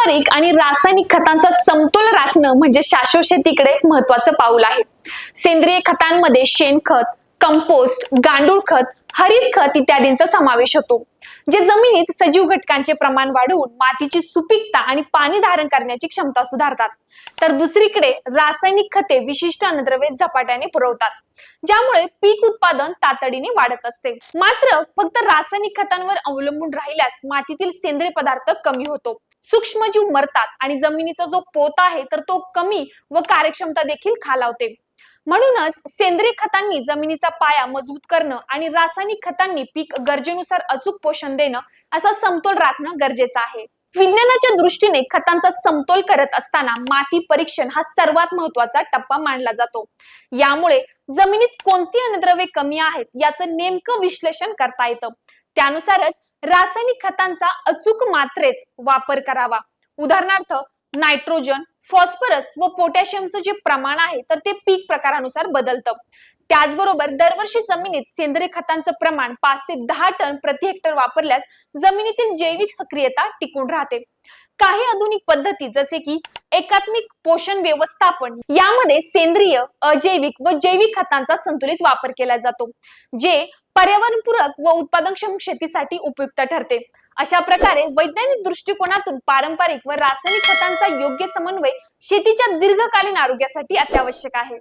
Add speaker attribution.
Speaker 1: पारंपरिक आणि रासायनिक खतांचा समतोल राखणं म्हणजे शाश्वत शेतीकडे एक महत्वाचं पाऊल आहे. सेंद्रिय खतांमध्ये शेणखत, कंपोस्ट, गांडूळ खत, हरित खत इत्यादींचा समावेश होतो, जे जमिनीत सजीव घटकांचे प्रमाण वाढवून मातीची सुपीकता आणि पाणी धारण करण्याची क्षमता सुधारतात. तर दुसरीकडे रासायनिक खते विशिष्ट अन्नद्रव्ये झपाट्याने पुरवतात, ज्यामुळे पीक उत्पादन तातडीने वाढत असते. मात्र फक्त रासायनिक खतांवर अवलंबून राहिल्यास मातीतील सेंद्रिय पदार्थ कमी होतो, सूक्ष्मजीव मरतात आणि जमिनीचा जो पोत आहे तर तो कमी व कार्यक्षमता देखील खालावते. म्हणूनच सेंद्रिय खतांनी जमिनीचा पाया मजबूत करणं आणि रासायनिक खतांनी पीक गरजेनुसार अचूक पोषण देणं असा समतोल राखणं गरजेचं आहे. विज्ञानाच्या दृष्टीने खतांचा समतोल करत असताना माती परीक्षण हा सर्वात महत्वाचा टप्पा मानला जातो. यामुळे जमिनीत कोणती अन्नद्रव्ये कमी आहेत याचं नेमकं विश्लेषण करता येतं. त्यानुसारच रासायनिक खतांचा अचूक मात्रेत वापर करावा. उदाहरणार्थ नायट्रोजन, फॉस्फरस व पोटॅशियमचं जे प्रमाण आहे तर ते पीक प्रकारानुसार बदलतं. त्याचबरोबर दरवर्षी जमिनीत सेंद्रिय खतांचं प्रमाण 5 ते 10 टन प्रति हेक्टर वापरल्यास जमिनीतील जैविक सक्रियता टिकून राहते. काही आधुनिक पद्धती जसे की एकात्मिक पोषण व्यवस्थापन यामध्ये सेंद्रिय, अजैविक व जैविक खतांचा संतुलित वापर केला जातो, जे पर्यावरणपूरक व उत्पादनक्षम शेतीसाठी उपयुक्त ठरते. अशा प्रकारे वैज्ञानिक दृष्टिकोनातून पारंपरिक व रासायनिक खतांचा योग्य समन्वय शेतीच्या दीर्घकालीन आरोग्यासाठी अत्यावश्यक आहे.